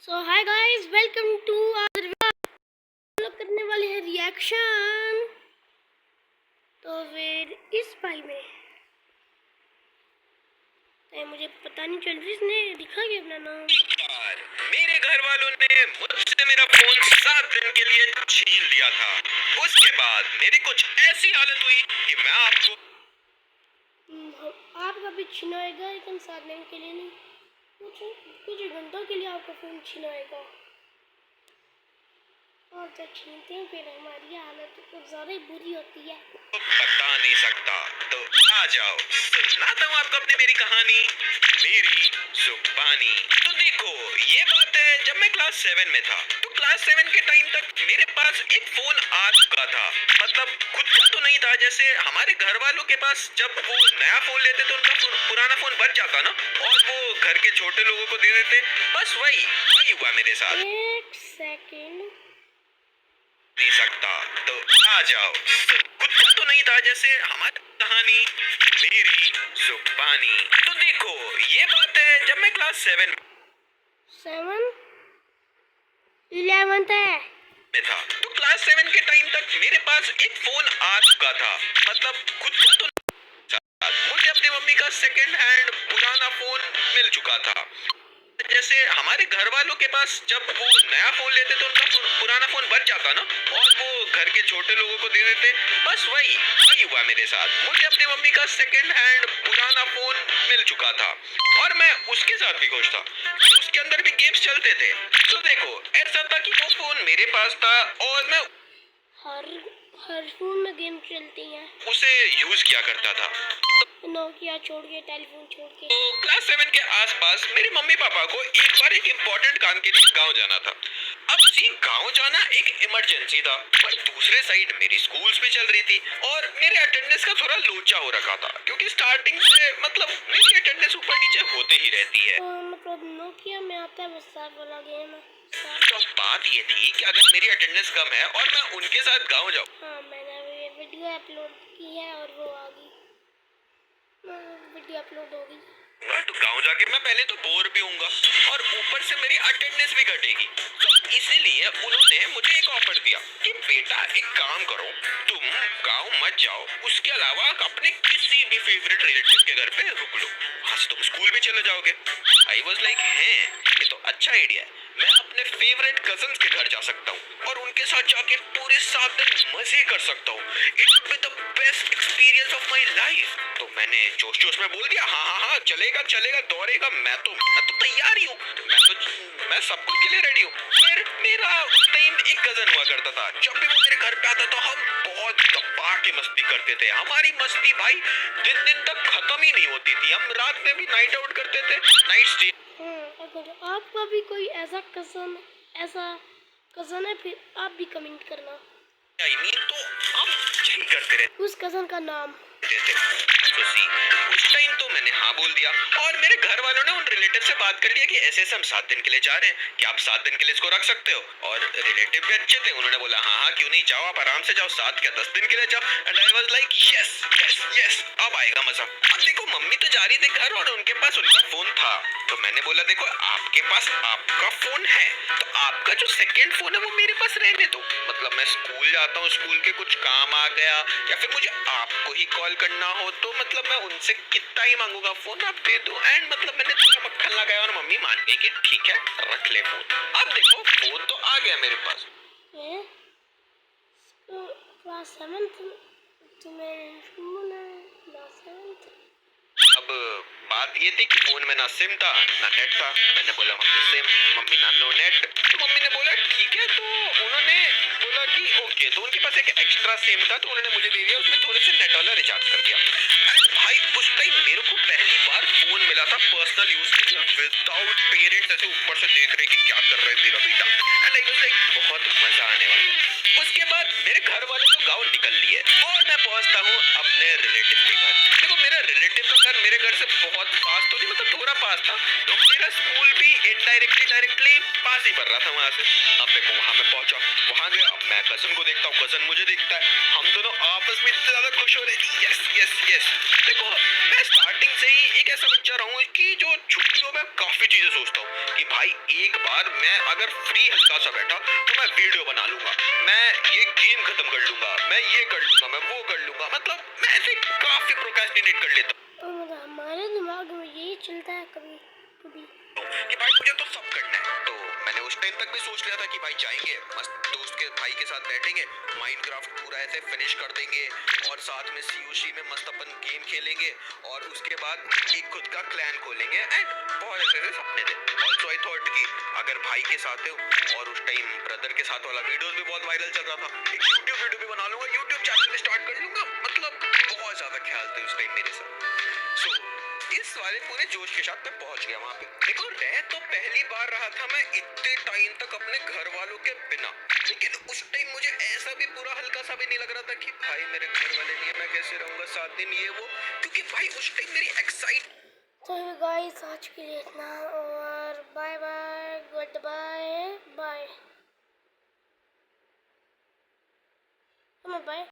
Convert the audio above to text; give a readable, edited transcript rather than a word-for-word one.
So hi guys, welcome to our हम लोग करने वाले हैं रिएक्शन। तो फिर इस भाई में मुझे पता नहीं चल रही, इसने लिखा क्या अपना नाम। मेरे घर वालों ने मुझसे मेरा फोन 7 दिन के लिए छीन लिया था। उसके बाद मेरी कुछ ऐसी हालत हुई कि मैं आपको आपका भी छिनाएगा, लेकिन 7 दिन के लिए नहीं, कुछ घंटों के लिए आपका फोन छिनाएगा। और जब छीनते हैं फिर हमारी हालत कुछ ज़्यादा ही बुरी होती है। बता नहीं सकता, तो आ जाओ सुनाता हूँ आपको अपनी मेरी कहानी, मेरी जुबानी। तो देखो, ये बात है जब मैं क्लास 7 में था। तो क्लास 7 के टाइम तक मेरे पास एक फोन आ चुका था। मतलब खुद का तो नहीं था, जैसे हमारे घर वालों के पास जब वो नया फोन लेते तो उनका पुराना फोन बच जाता ना, और वो घर के छोटे लोगों को दे देते। बस वही हुआ मेरे साथ। एक सेकेंड, नहीं सकता, तो आ जाओ। कुछ तो नहीं था, जैसे हमारी कहानी, मेरी जुबानी। तो देखो, ये बात है जब मैं क्लास 7 11th है में था। तो क्लास 7 के टाइम तक मेरे पास एक फोन आ चुका था। मतलब खुद का तो मुझे अपनी मम्मी का सेकंड हैंड पुराना फोन मिल चुका था। जैसे हमारे घर वालों के पास जब वो नया फोन लेते तो उनका पुराना फोन बच जाता ना, और वो घर के छोटे लोगों को दे देते। बस वही हुआ मेरे साथ। मुझे अपनी मम्मी का सेकंड हैंड पुराना फोन मिल चुका था, और मैं उसके साथ भी खुश था। उसके अंदर भी गेम्स चलते थे। तो देखो, ऐसा था कि वो फोन मेरे पास था और मैं हर फोन में गेम चलती हैं। उसे यूज किया करता था। नोकिया छोड़ के, टेलीफोन छोड़ के। तो क्लास 7 के आसपास मेरे मम्मी पापा को एक बार एक इम्पोर्टेंट काम के लिए गांव जाना था। अब जी, गांव जाना एक इमरजेंसी था, पर दूसरे साइड मेरी स्कूल्स भी चल रही थी और मेरे अटेंडेंस का थोड़ा लोचा हो रखा था, क्योंकि स्टार्टिंग से मतलब मेरी अटेंडेंस ऊपर नीचे होते ही रहती है। मतलब नोकिया में आता है बस वाला गेम है। तो बात ये थी कि अगर मेरी अटेंडेंस कम है और मैं उनके साथ गाँव जाऊँ। हाँ, मैंने अभी वीडियो अपलोड की है और वो आ गई, वीडियो अपलोड हो गई। तो गाँव जाके मैं पहले तो बोर भी होऊंगा और ऊपर से मेरी अटेंडेंस भी घटेगी। तो इसीलिए उन्होंने मुझे एक ऑफर दिया कि बेटा एक काम करो, तुम गाँव मत जाओ, उसके अलावा अपने किसी भी फेवरेट रिलेटिव के घर पे रुक लो, वहाँ से तुम स्कूल भी चले जाओगे। आई वॉज लाइक, है ये तो अच्छा आइडिया है। मैं अपने फेवरेट कजन्स के घर जा सकता हूँ और उनके साथ जाके पूरे 7 दिन मजे कर सकता हूँ। It would be the best experience of my life. तो मैंने जोश में बोल दिया, हाँ चलेगा दौड़ेगा, मैं तो तैयार ही हूँ, मैं सब कुछ के लिए रेडी हूँ। फिर मेरा उस टाइम एक कजन हुआ करता था, जब भी वो मेरे घर पे आता तो हम बहुत दबा के मस्ती करते थे। हमारी मस्ती भाई दिन तक खत्म ही नहीं होती थी। हम रात में भी नाइट आउट करते थे, नाइट स्टे। अगर आपका भी कोई ऐसा कज़न है फिर आप भी कमेंट करना। तो हम यही करते रहते उस कज़न का नाम थे। उस टाइम तो मैंने हाँ बोल दिया, और मेरे घर वालों ने उन रिलेटिव से बात कर लिया कि ऐसे हम 7 दिन के लिए जा रहे हैं, कि आप 7 दिन के लिए इसको रख सकते हो। और रिलेटिव भी अच्छे थे, उन्होंने बोला हाँ क्यों नहीं, जाओ आप आराम से जाओ, 7 क्या 10 दिन के लिए जाओ। And I was like yes अब आएगा मजा। अब देखो, मम्मी तो जा रही थी घर और उनके पास उनका फोन था। तो मैंने बोला देखो, आपके पास आपका फोन है तो आपका जो सेकेंड फोन है वो मेरे पास रहने दो। मतलब मैं स्कूल जाता हूँ, स्कूल के कुछ काम आ गया या फिर मुझे आपको ही कॉल करना हो तो मतलब मैं उनसे कितना ही मांगूंगा, फोन आप दे दो। एंड मतलब मैंने थोड़ा मक्खन लगाया और मम्मी मान गई कि ठीक है रख ले फोन। अब देखो, फोन तो आ गया मेरे पास। क्लास 7 तुम्हें फोन है, क्लास 7। अब बात ये थी कि फोन में ना सिम था ना नेट था। मैंने बोला मम्मी सिम, मम्मी ना नो नेट। तो मम्मी ने बोला ठीक है। तो उन्होंने बोला कि ओके। तो उनके पास एक एक्स्ट्रा सिम था तो उन्होंने मुझे दे दिया, उसमें थोड़े से नेट वाला रिचार्ज कर दिया। एंड भाई उस टाइम मेरे को पहली बार फोन मिला था पर्सनल यूज के लिए, विदाउट पेरेंट्स ऐसे ऊपर से देख रहे कि क्या कर रहा है मेरा बेटा। एंड आई वाज लाइक बहुत मजा आने वाला है। उसके बाद मेरे घर वाले तो गाँव निकल लिए और मैं पहुंचता हूँ अपने रिलेटिव के घर। देखो, मेरा रिलेटिव का घर मेरे घर से बहुत पास तो नहीं, मतलब थोड़ा पास था। तो मेरा स्कूल भी डायरेक्टली पास ही पड़ रहा था वहां से। अब देखो, वहां मैं पहुंचा, वहां गया, मैं कजन को देखता हूँ, कजन मुझे देखता है, हम दोनों आपस में इतने ज्यादा खुश हो रहे। यस। देखो, मैं स्टार्टिंग से ही एक ऐसा बच्चा रहा हूँ कि जो छुट्टियों में काफी चीजें सोचता हूँ कि भाई एक बार मैं अगर फ्री हल्का सा बैठा तो मैं वीडियो बना लूंगा, मैं ये गेम खत्म कर लूंगा, मैं ये कर लूंगा, मैं वो कर लूंगा, मतलब मैं ऐसे काफी प्रोक्रेस्टिनेट कर लेता मतलब हमारे दिमाग में यही चलता है कभी कभी कि भाई मुझे तो सब करना है। तो मैंने उस टाइम तक भी सोच लिया था कि भाई जाएंगे मस्त दोस्त के भाई के साथ बैठेंगे, माइनक्राफ्ट पूरा ऐसे फिनिश कर देंगे और साथ में सीओसी में मस्त अपन गेम खेलेंगे और उसके बाद एक खुद का क्लैन खोलेंगे एंड बहुत ऐसे ऐसे सपने थे। ऑल्सो आई थॉट कि अगर भाई के साथ हो और उस टाइम ब्रदर के साथ वाला वीडियोस भी बहुत वायरल चल रहा था, एक यूट्यूब वीडियो भी बना लूंगा, यूट्यूब चैनल भी स्टार्ट कर लूंगा, मतलब बहुत ज्यादा ख्याल थे उस टाइम मेरे साथ। सो इस वाले पूरे जोश के साथ मैं पहुंच गया वहां पे। देखो रह तो पहली बार रहा था मैं इतने टाइम तक अपने घर वालों के बिना, लेकिन उस टाइम मुझे ऐसा भी पूरा हल्का सा भी नहीं लग रहा था कि भाई मेरे घर वाले नहीं है, मैं कैसे रहूंगा 7 दिन ये वो, क्योंकि भाई उस टाइम मेरी एक्साइट। तो गाइस आज के लिए इतना और bye bye goodbye bye bye.